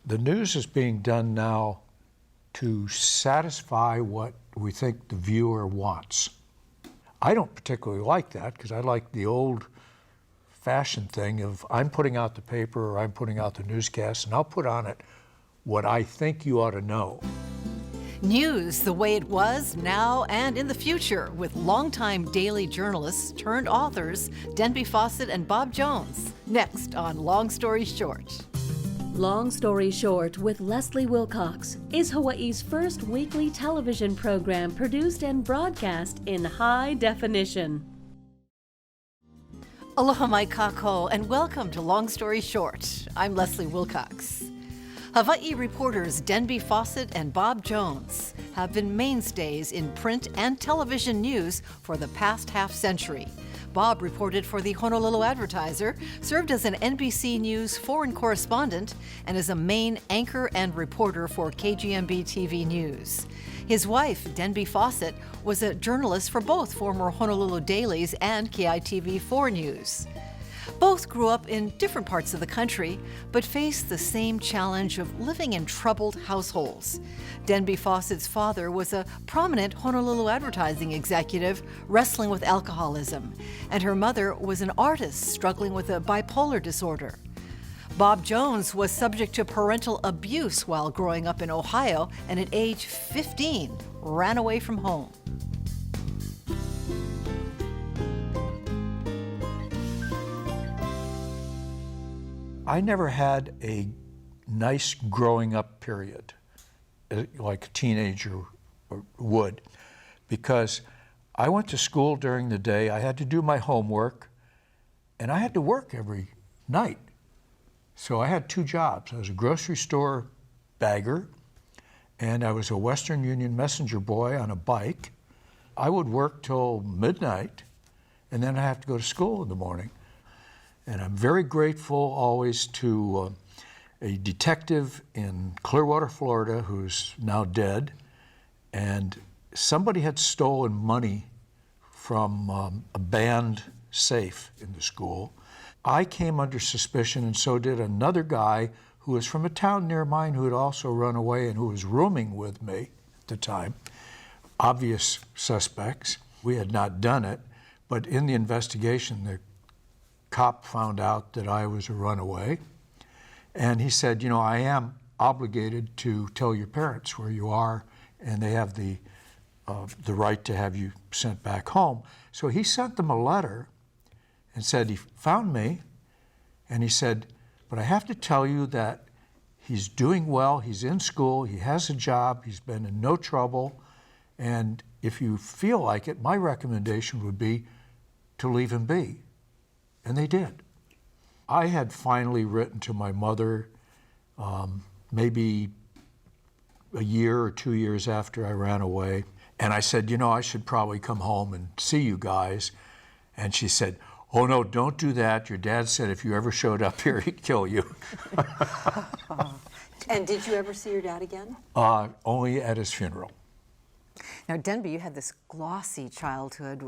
The news is being done now to satisfy what we think the viewer wants. I don't particularly like that because I like the old-fashioned thing of I'm putting out the paper or I'm putting out the newscast and I'll put on it what I think you ought to know. News the way it was, now, and in the future with longtime daily journalists turned authors Denby Fawcett and Bob Jones. Next on Long Story Short. Long Story Short with Leslie Wilcox is Hawaii's first weekly television program produced and broadcast in high definition. Aloha mai kako and welcome to Long Story Short. I'm Leslie Wilcox. Hawaii reporters Denby Fawcett and Bob Jones have been mainstays in print and television news for the past half-century. Bob reported for the Honolulu Advertiser, served as an NBC News foreign correspondent, and is a main anchor and reporter for KGMB TV News. His wife, Denby Fawcett, was a journalist for both former Honolulu dailies and KITV4 News. Both grew up in different parts of the country, but faced the same challenge of living in troubled households. Denby Fawcett's father was a prominent Honolulu advertising executive wrestling with alcoholism, and her mother was an artist struggling with a bipolar disorder. Bob Jones was subject to parental abuse while growing up in Ohio, and at age 15, ran away from home. I never had a nice growing up period like a teenager would, because I went to school during the day, I had to do my homework, and I had to work every night. So I had two jobs. I was a grocery store bagger, and I was a Western Union messenger boy on a bike. I would work till midnight, and then I have to go to school in the morning. And I'm very grateful always to a detective in Clearwater, Florida, who's now dead. And somebody had stolen money from a band safe in the school. I came under suspicion, and so did another guy who was from a town near mine who had also run away and who was rooming with me at the time. Obvious suspects. We had not done it, but in the investigation, the cop found out that I was a runaway, and he said, you know, I am obligated to tell your parents where you are, and they have the right to have you sent back home. So he sent them a letter and said he found me, and he said, but I have to tell you that he's doing well, he's in school, he has a job, he's been in no trouble, and if you feel like it, my recommendation would be to leave him be. And they did. I had finally written to my mother maybe a year or 2 years after I ran away. And I said, you know, I should probably come home and see you guys. And she said, oh no, don't do that. Your dad said if you ever showed up here, he'd kill you. And did you ever see your dad again? Only at his funeral. Now, Denby, you had this glossy childhood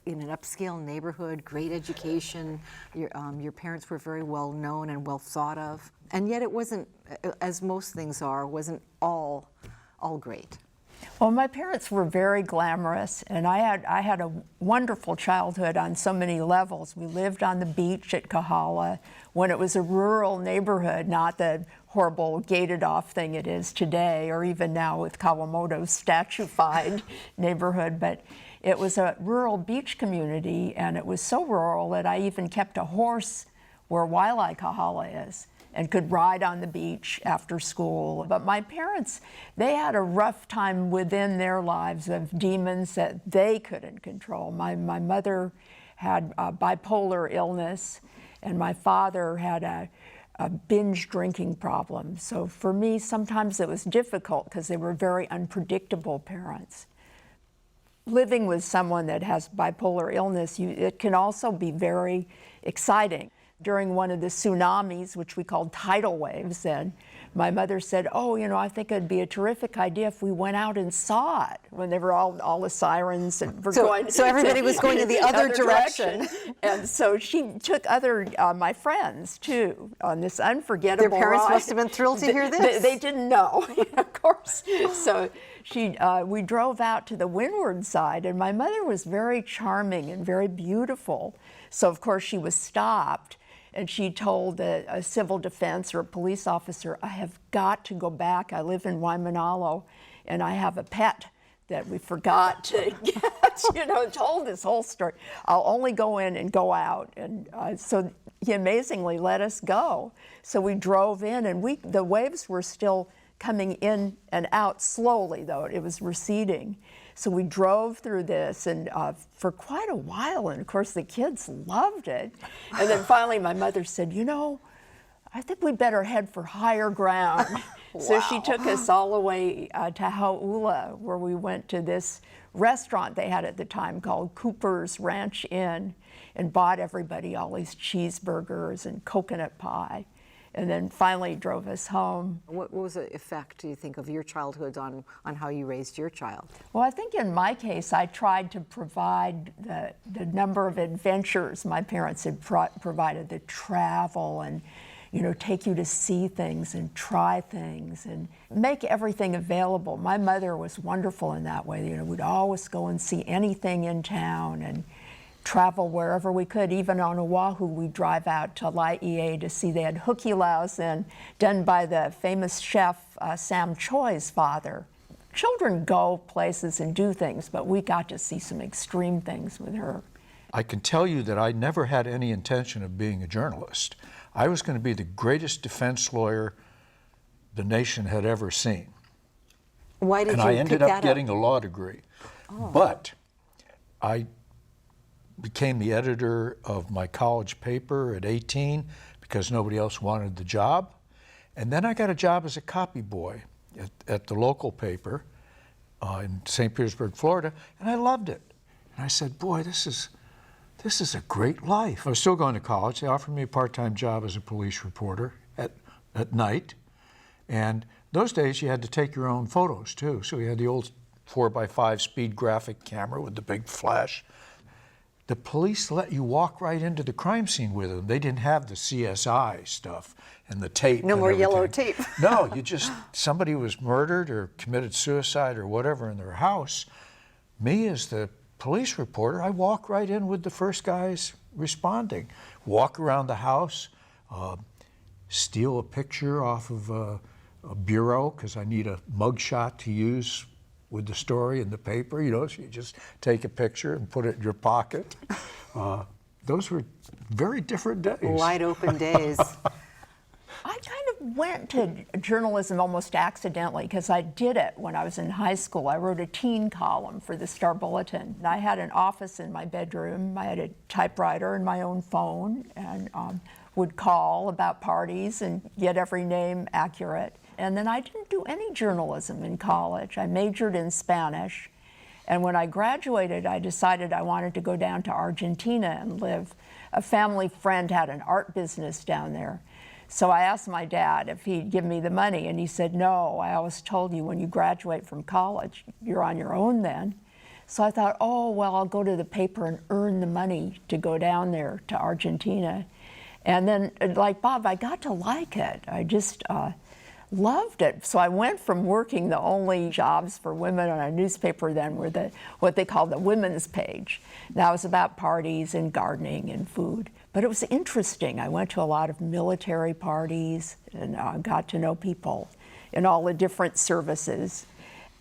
in an upscale neighborhood, great education. Your parents were very well known and well thought of, and yet it wasn't, as most things are, wasn't all great. Well, my parents were very glamorous, and I had a wonderful childhood on so many levels. We lived on the beach at Kahala when it was a rural neighborhood, not the horrible gated-off thing it is today, or even now with Kawamoto's statuified neighborhood. But it was a rural beach community, and it was so rural that I even kept a horse where Wailai Kahala is, and could ride on the beach after school. But my parents, they had a rough time within their lives of demons that they couldn't control. My mother had a bipolar illness, and my father had a binge drinking problem. So for me, sometimes it was difficult because they were very unpredictable parents. Living with someone that has bipolar illness, it can also be very exciting. During one of the tsunamis, which we called tidal waves then, my mother said, oh, you know, I think it'd be a terrific idea if we went out and saw it, when they were all the sirens and were going. So everybody was going in the other direction. And so she took other, my friends too, on this unforgettable Their parents ride. must have been thrilled to hear this. They didn't know, of course. So we drove out to the windward side, and my mother was very charming and very beautiful. So of course she was stopped, and she told a civil defense or a police officer, I have got to go back. I live in Waimanalo, and I have a pet that we forgot to get, you know, told this whole story. I'll only go in and go out. And so he amazingly let us go. So we drove in, and the waves were still coming in and out slowly, though. It was receding. So we drove through this, and for quite a while, and of course the kids loved it. And then finally my mother said, you know, I think we better head for higher ground. So she took us all the way to Hauula, where we went to this restaurant they had at the time called Cooper's Ranch Inn, and bought everybody all these cheeseburgers and coconut pie. And then finally drove us home. What was the effect, do you think, of your childhood on how you raised your child? Well, I think in my case, I tried to provide the number of adventures my parents had provided, the travel and, you know, take you to see things and try things and make everything available. My mother was wonderful in that way. You know, we'd always go and see anything in town and travel wherever we could. Even on Oahu, we'd drive out to Laie to see, they had hukilaus then done by the famous chef Sam Choi's father. Children go places and do things, but we got to see some extreme things with her. I can tell you that I never had any intention of being a journalist. I was going to be the greatest defense lawyer the nation had ever seen. Why did and you I ended pick up that getting up? a law degree. But I became the editor of my college paper at 18 because nobody else wanted the job. And then I got a job as a copy boy at the local paper in St. Petersburg, Florida, and I loved it. And I said, boy, this is a great life. I was still going to college. They offered me a part-time job as a police reporter at night. And those days you had to take your own photos too. So we had the old 4x5 speed graphic camera with the big flash. The police let you walk right into the crime scene with them. They didn't have the CSI stuff and the tape. No and more everything. yellow tape. No, somebody was murdered or committed suicide or whatever in their house. Me as the police reporter, I walk right in with the first guys responding. Walk around the house, steal a picture off of a bureau because I need a mugshot to use with the story in the paper, you know, so you just take a picture and put it in your pocket. Those were very different days. Wide open days. I kind of went to journalism almost accidentally because I did it when I was in high school. I wrote a teen column for the Star Bulletin. And I had an office in my bedroom. I had a typewriter and my own phone, and would call about parties and get every name accurate. And then I didn't do any journalism in college. I majored in Spanish. And when I graduated, I decided I wanted to go down to Argentina and live. A family friend had an art business down there. So I asked my dad if he'd give me the money, and he said, no, I always told you when you graduate from college, you're on your own then. So I thought, oh, well, I'll go to the paper and earn the money to go down there to Argentina. And then, like Bob, I got to like it. I just loved it. So I went from working, the only jobs for women on a newspaper then were what they called the women's page. That was about parties and gardening and food. But it was interesting. I went to a lot of military parties and got to know people in all the different services.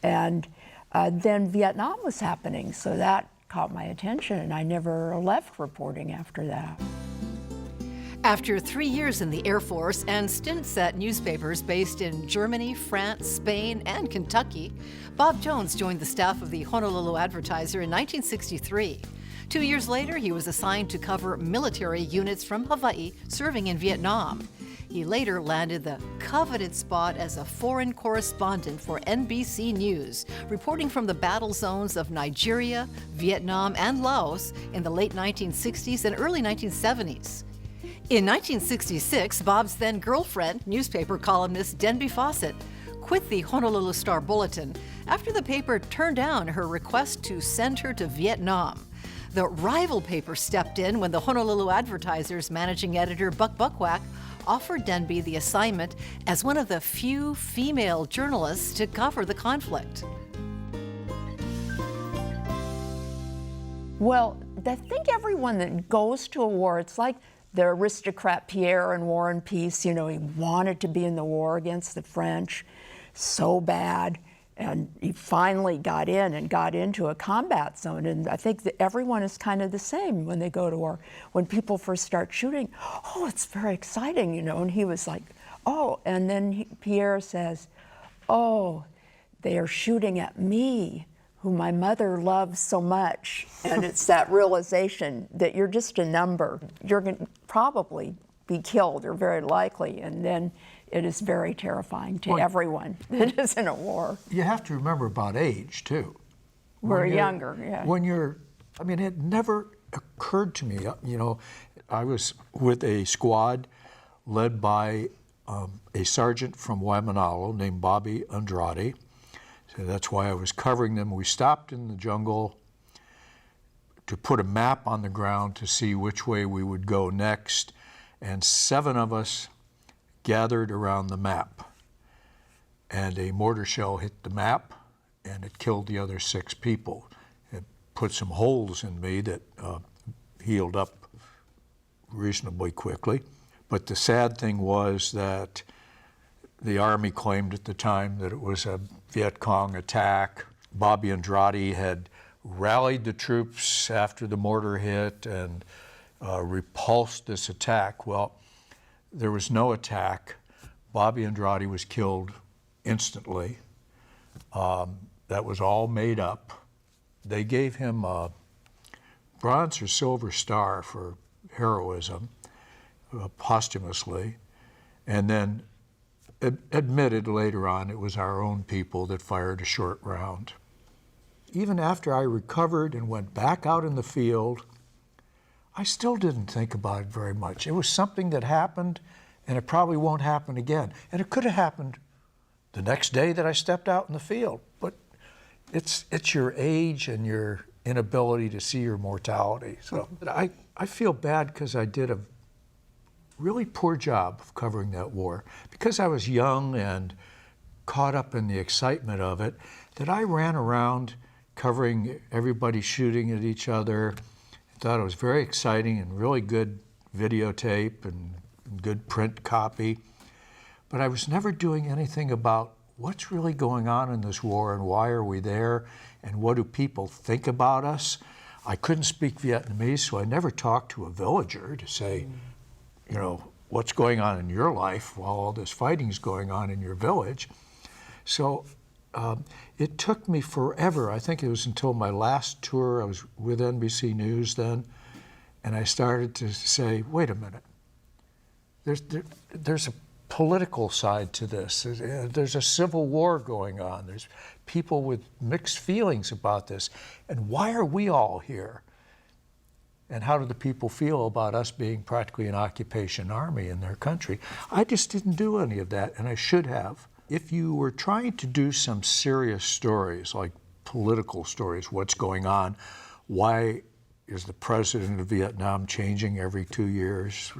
And then Vietnam was happening, so that caught my attention, and I never left reporting after that. After 3 years in the Air Force and stints at newspapers based in Germany, France, Spain, and Kentucky, Bob Jones joined the staff of the Honolulu Advertiser in 1963. 2 years later, he was assigned to cover military units from Hawaii serving in Vietnam. He later landed the coveted spot as a foreign correspondent for NBC News, reporting from the battle zones of Nigeria, Vietnam, and Laos in the late 1960s and early 1970s. In 1966, Bob's then girlfriend, newspaper columnist Denby Fawcett, quit the Honolulu Star-Bulletin after the paper turned down her request to send her to Vietnam. The rival paper stepped in when the Honolulu Advertiser's managing editor, Buck Buckwhack, offered Denby the assignment as one of the few female journalists to cover the conflict. Well, I think everyone that goes to a war, it's like the aristocrat Pierre in War and Peace, you know, he wanted to be in the war against the French so bad, and he finally got in and got into a combat zone. And I think that everyone is kind of the same when they go to war. When people first start shooting, oh, it's very exciting, you know, and he was like, oh, and then Pierre says, oh, they are shooting at me, who my mother loves so much. And it's that realization that you're just a number. You're going to probably be killed, or very likely, and then it is very terrifying to everyone that is in a war. You have to remember about age, too. We're younger, yeah. When you're, I mean, it never occurred to me, you know, I was with a squad led by a sergeant from Waimanalo named Bobby Andrade. So that's why I was covering them. We stopped in the jungle to put a map on the ground to see which way we would go next, and 7 of us gathered around the map. And a mortar shell hit the map, and it killed the other 6 people. It put some holes in me that healed up reasonably quickly. But the sad thing was that the Army claimed at the time that it was a Viet Cong attack. Bobby Andrade had rallied the troops after the mortar hit and repulsed this attack. Well, there was no attack. Bobby Andrade was killed instantly. That was all made up. They gave him a Bronze or Silver Star for heroism, posthumously, and then admitted later on it was our own people that fired a short round. Even after I recovered and went back out in the field, I still didn't think about it very much. It was something that happened, and it probably won't happen again. And it could have happened the next day that I stepped out in the field. But it's your age and your inability to see your mortality. So I feel bad because I did a really poor job of covering that war. Because I was young and caught up in the excitement of it, that I ran around covering everybody shooting at each other. I thought it was very exciting and really good videotape and good print copy. But I was never doing anything about what's really going on in this war and why are we there and what do people think about us. I couldn't speak Vietnamese, so I never talked to a villager to say, you know, what's going on in your life while all this fighting's going on in your village. So it took me forever. I think it was until my last tour, I was with NBC News then, and I started to say, wait a minute, there's a political side to this. There's a civil war going on. There's people with mixed feelings about this. And why are we all here? And how do the people feel about us being practically an occupation army in their country? I just didn't do any of that, and I should have. If you were trying to do some serious stories, like political stories, what's going on, why is the president of Vietnam changing every 2 years,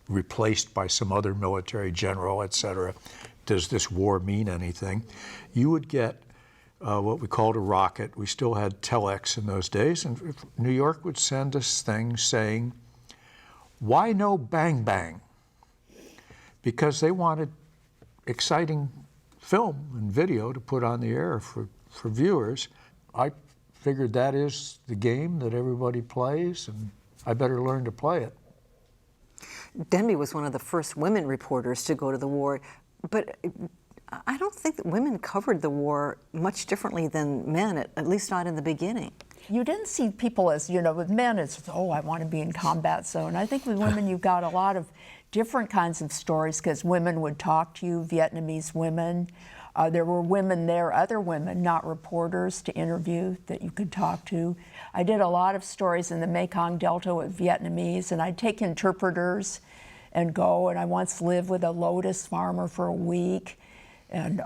replaced by some other military general, et cetera, does this war mean anything? You would get what we called a rocket. We still had telex in those days, and New York would send us things saying, why no bang bang? Because they wanted exciting film and video to put on the air for viewers. I figured that is the game that everybody plays, and I better learn to play it. Denby was one of the first women reporters to go to the war, but I don't think that women covered the war much differently than men, at least not in the beginning. You didn't see people as, you know, with men, it's, oh, I want to be in combat zone. I think with women, you've got a lot of different kinds of stories because women would talk to you, Vietnamese women. There were women there, other women, not reporters, to interview that you could talk to. I did a lot of stories in the Mekong Delta with Vietnamese, and I'd take interpreters and go, and I once lived with a lotus farmer for a week. And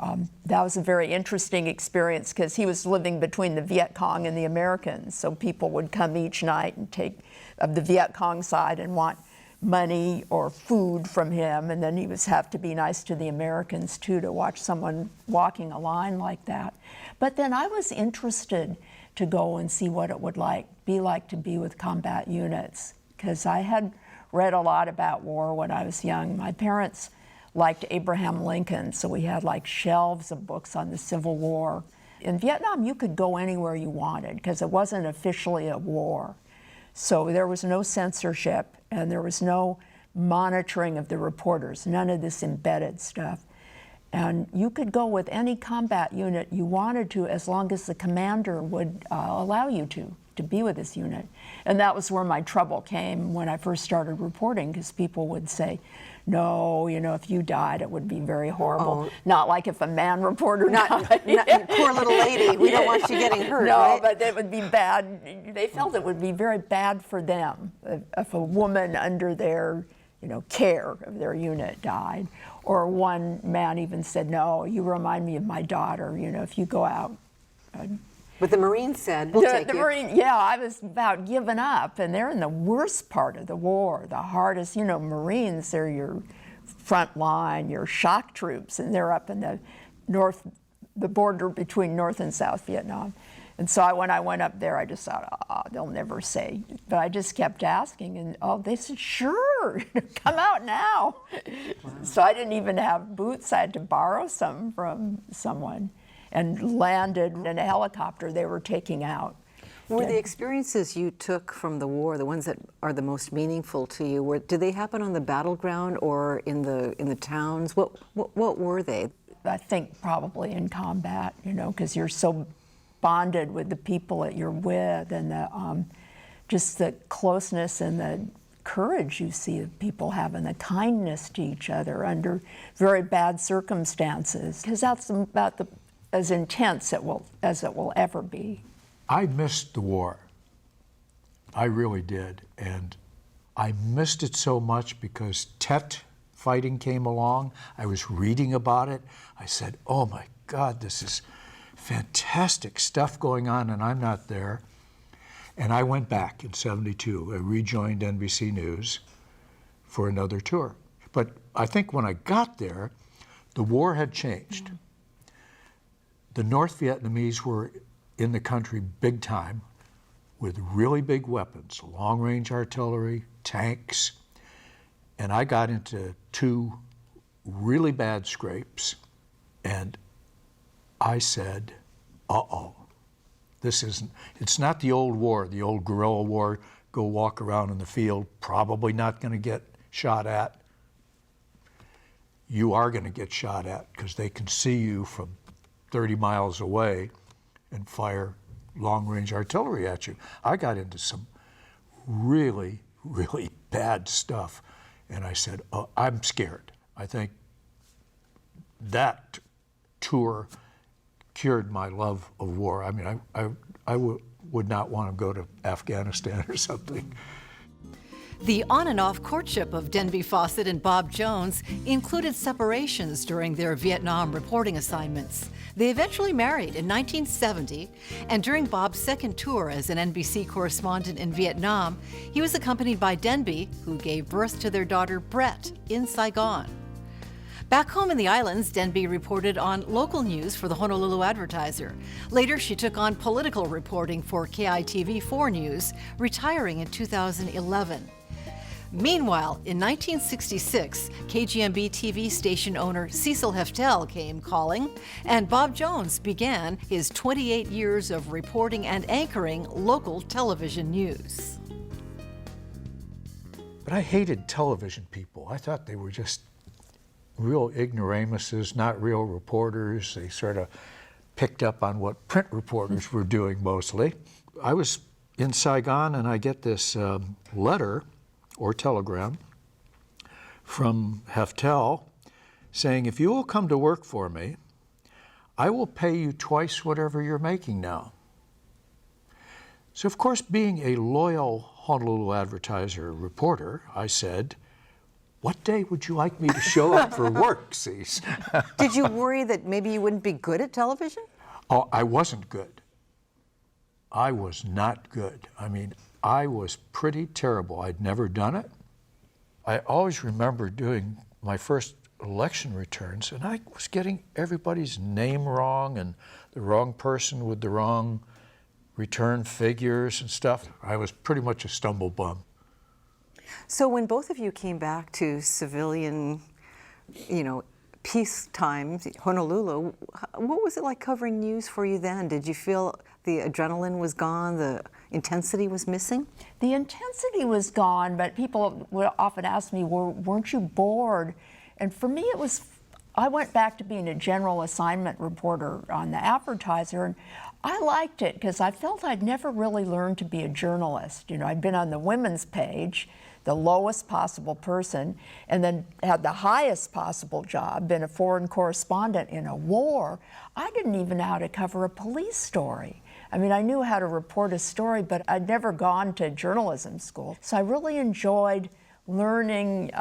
that was a very interesting experience because he was living between the Viet Cong and the Americans. So people would come each night and take of the Viet Cong side and want money or food from him. And then he would have to be nice to the Americans too, to watch someone walking a line like that. But then I was interested to go and see what it would be like to be with combat units, because I had read a lot about war when I was young. My parents liked Abraham Lincoln, so we had like shelves of books on the Civil War. In Vietnam, you could go anywhere you wanted because it wasn't officially a war. So there was no censorship and there was no monitoring of the reporters, none of this embedded stuff. And you could go with any combat unit you wanted to as long as the commander would allow you to be with this unit. And that was where my trouble came when I first started reporting, because people would say, no, if you died, it would be very horrible. Oh. Not like if a man reporter died. Poor little lady, we don't want you getting hurt, No, right? but it would be bad. They felt it would be very bad for them if a woman under their care of their unit died. Or one man even said, no, you remind me of my daughter, if you go out. But the Marines said, we'll take you. I was about giving up, and they're in the worst part of the war, the hardest. Marines, they're your front line, your shock troops, and they're up in the border between North and South Vietnam. And so when I went up there, I just thought, they'll never say. But I just kept asking, and they said, sure, come out now. Wow. So I didn't even have boots. I had to borrow some from someone, and landed in a helicopter they were taking out. Were the experiences you took from the war, the ones that are the most meaningful to you, did they happen on the battleground or in the towns? What were they? I think probably in combat, because you're so bonded with the people that you're with, and just the closeness and the courage you see of people have, and the kindness to each other under very bad circumstances, because that's about as intense as it will ever be. I missed the war. I really did. And I missed it so much because Tet fighting came along. I was reading about it. I said, oh my God, this is fantastic stuff going on, and I'm not there. And I went back in '72. I rejoined NBC News for another tour. But I think when I got there, the war had changed. Mm-hmm. The North Vietnamese were in the country big time with really big weapons, long-range artillery, tanks, and I got into 2 really bad scrapes, and I said, it's not the old war, the old guerrilla war, go walk around in the field, probably not going to get shot at. You are going to get shot at because they can see you from 30 miles away and fire long-range artillery at you. I got into some really, really bad stuff, and I said, I'm scared. I think that tour cured my love of war. I mean, I would not want to go to Afghanistan or something. The on and off courtship of Denby Fawcett and Bob Jones included separations during their Vietnam reporting assignments. They eventually married in 1970, and during Bob's second tour as an NBC correspondent in Vietnam, he was accompanied by Denby, who gave birth to their daughter Brett in Saigon. Back home in the islands, Denby reported on local news for the Honolulu Advertiser. Later, she took on political reporting for KITV4 News, retiring in 2011. Meanwhile, in 1966, KGMB TV station owner Cecil Heftel came calling, and Bob Jones began his 28 years of reporting and anchoring local television news. But I hated television people. I thought they were just real ignoramuses, not real reporters. They sort of picked up on what print reporters were doing mostly. I was in Saigon and I get this letter or telegram from Heftel saying, if you will come to work for me, I will pay you twice whatever you're making now. So of course, being a loyal Honolulu Advertiser reporter, I said, what day would you like me to show up for work, Cease? Did you worry that maybe you wouldn't be good at television? Oh, I wasn't good. I was not good. I mean, I was pretty terrible. I'd never done it. I always remember doing my first election returns, and I was getting everybody's name wrong and the wrong person with the wrong return figures and stuff. I was pretty much a stumble bum. So when both of you came back to civilian, peacetime Honolulu, what was it like covering news for you then? Did you feel the adrenaline was gone, the intensity was missing? The intensity was gone, but people would often ask me, weren't you bored? And for me, I went back to being a general assignment reporter on the Advertiser, and I liked it because I felt I'd never really learned to be a journalist. I'd been on the women's page, the lowest possible person, and then had the highest possible job, been a foreign correspondent in a war. I didn't even know how to cover a police story. I mean, I knew how to report a story, but I'd never gone to journalism school. So I really enjoyed learning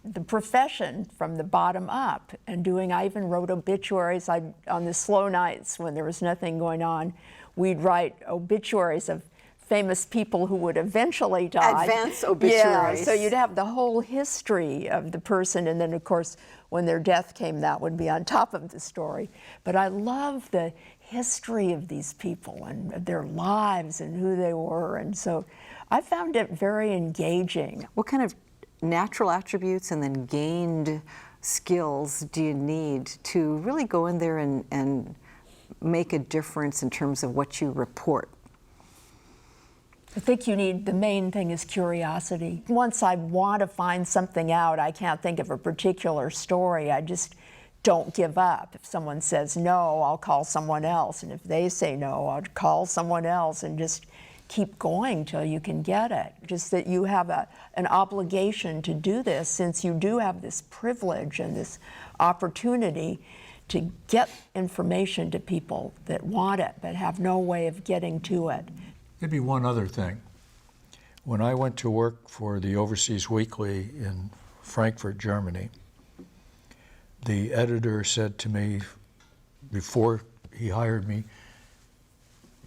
the profession from the bottom up and I even wrote obituaries. On the slow nights when there was nothing going on, we'd write obituaries of famous people who would eventually die. Advance obituaries. Yeah, so you'd have the whole history of the person, and then of course when their death came, that would be on top of the story. But I love the history of these people and their lives and who they were, and so I found it very engaging. What kind of natural attributes and then gained skills do you need to really go in there and make a difference in terms of what you report? I think the main thing is curiosity. Once I want to find something out, I can't think of a particular story, I just don't give up. If someone says no, I'll call someone else, and if they say no, I'll call someone else, and just keep going till you can get it. Just that you have an obligation to do this, since you do have this privilege and this opportunity to get information to people that want it but have no way of getting to it. Maybe one other thing. When I went to work for the Overseas Weekly in Frankfurt, Germany, the editor said to me before he hired me,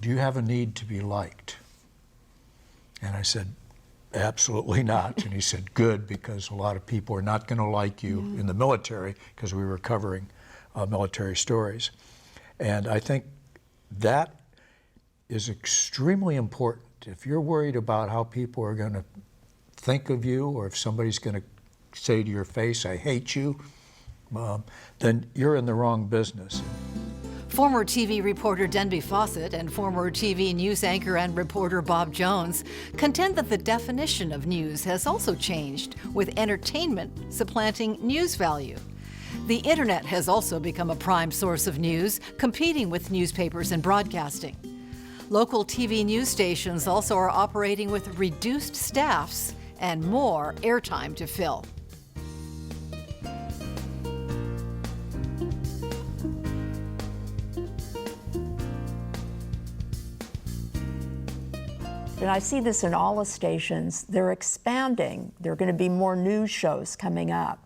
"Do you have a need to be liked?" And I said, "Absolutely not." And he said, "Good, because a lot of people are not going to like you in the military," because we were covering military stories. And I think that is extremely important. If you're worried about how people are going to think of you, or if somebody's going to say to your face, "I hate you," then you're in the wrong business. Former TV reporter Denby Fawcett and former TV news anchor and reporter Bob Jones contend that the definition of news has also changed, with entertainment supplanting news value. The internet has also become a prime source of news, competing with newspapers and broadcasting. Local TV news stations also are operating with reduced staffs and more airtime to fill. And I see this in all the stations. They're expanding. There are going to be more news shows coming up.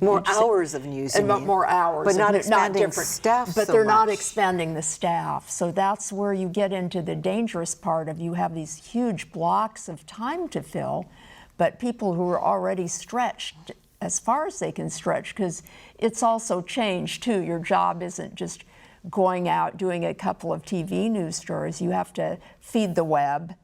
More hours of news, you mean? More hours. But not and expanding different staff But so they're not much. expanding the staff. So that's where you get into the dangerous part of you have these huge blocks of time to fill, but people who are already stretched as far as they can stretch, because it's also changed too. Your job isn't just going out doing a couple of TV news stories. You have to feed the web,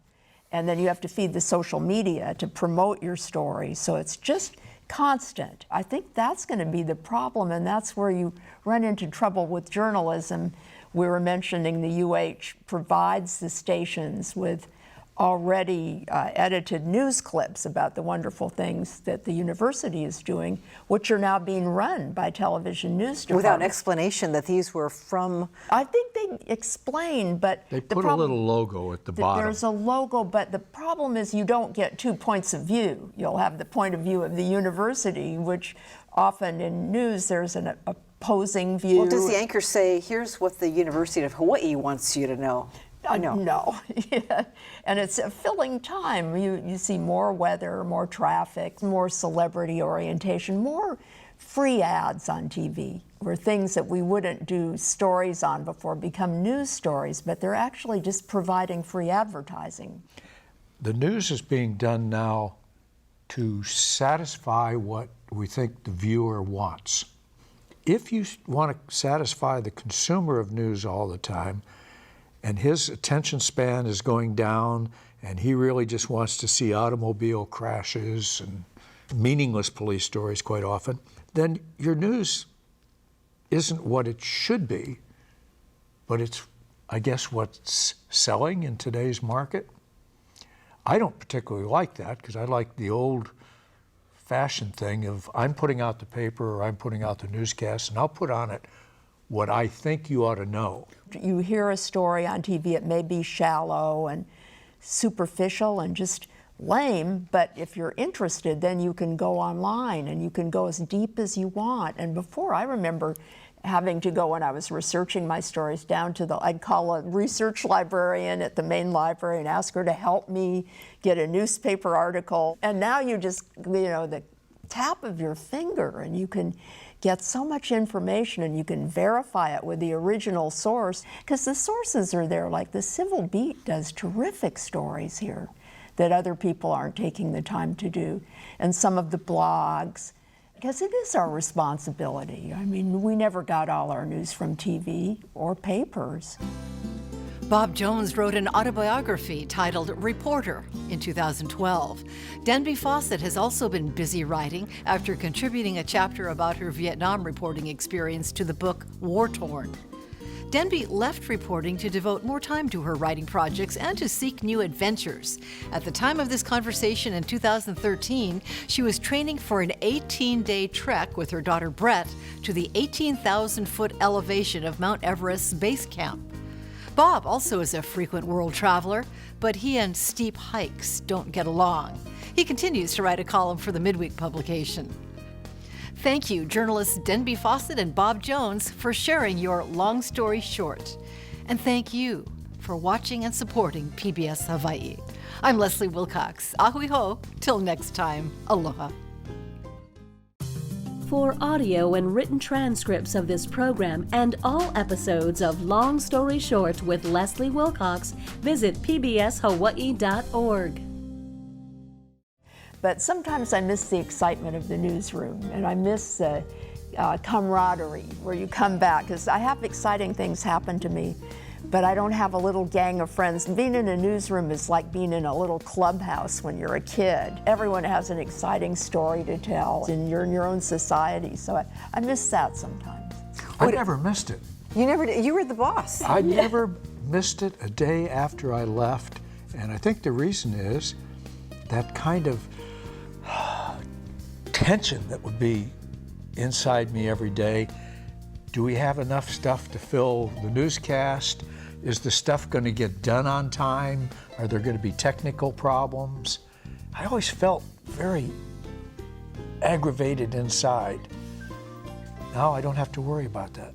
and then you have to feed the social media to promote your story. So it's just constant. I think that's going to be the problem, and that's where you run into trouble with journalism. We were mentioning the UH provides the stations with already edited news clips about the wonderful things that the university is doing, which are now being run by television news departments. Without explanation that these were from... I think they explain, but They put a little logo at the bottom. There's a logo, but the problem is you don't get 2 points of view. You'll have the point of view of the university, which often in news there's an opposing view. Well, does the anchor say, here's what the University of Hawaii wants you to know? No. Yeah. And it's a filling time. You see more weather, more traffic, more celebrity orientation, more free ads on TV, where things that we wouldn't do stories on before become news stories, but they're actually just providing free advertising. The news is being done now to satisfy what we think the viewer wants. If you want to satisfy the consumer of news all the time, and his attention span is going down, and he really just wants to see automobile crashes and meaningless police stories quite often, then your news isn't what it should be, but it's, I guess, what's selling in today's market. I don't particularly like that, because I like the old-fashioned thing of I'm putting out the paper or I'm putting out the newscast, and I'll put on it what I think you ought to know. You hear a story on TV, it may be shallow and superficial and just lame, but if you're interested, then you can go online and you can go as deep as you want. And before, I remember having to go, when I was researching my stories, down to I'd call a research librarian at the main library and ask her to help me get a newspaper article. And now you just, the tap of your finger, and you can get so much information, and you can verify it with the original source, because the sources are there. Like the Civil Beat does terrific stories here that other people aren't taking the time to do, and some of the blogs, because it is our responsibility. I mean, we never got all our news from TV or papers. Bob Jones wrote an autobiography titled Reporter in 2012. Denby Fawcett has also been busy writing after contributing a chapter about her Vietnam reporting experience to the book War Torn. Denby left reporting to devote more time to her writing projects and to seek new adventures. At the time of this conversation in 2013, she was training for an 18-day trek with her daughter Brett to the 18,000-foot elevation of Mount Everest's base camp. Bob also is a frequent world traveler, but he and steep hikes don't get along. He continues to write a column for the midweek publication. Thank you, journalists Denby Fawcett and Bob Jones, for sharing your long story short. And thank you for watching and supporting PBS Hawaii. I'm Leslie Wilcox. Ahui ho. Till next time. Aloha. For audio and written transcripts of this program and all episodes of Long Story Short with Leslie Wilcox, visit pbshawaii.org. But sometimes I miss the excitement of the newsroom, and I miss the camaraderie where you come back, because I have exciting things happen to me, but I don't have a little gang of friends. Being in a newsroom is like being in a little clubhouse when you're a kid. Everyone has an exciting story to tell, and you're in your own society, so I miss that sometimes. I never missed it. You never did. You were the boss. I never missed it a day after I left, and I think the reason is that kind of tension that would be inside me every day. Do we have enough stuff to fill the newscast? Is the stuff going to get done on time? Are there going to be technical problems? I always felt very aggravated inside. Now I don't have to worry about that.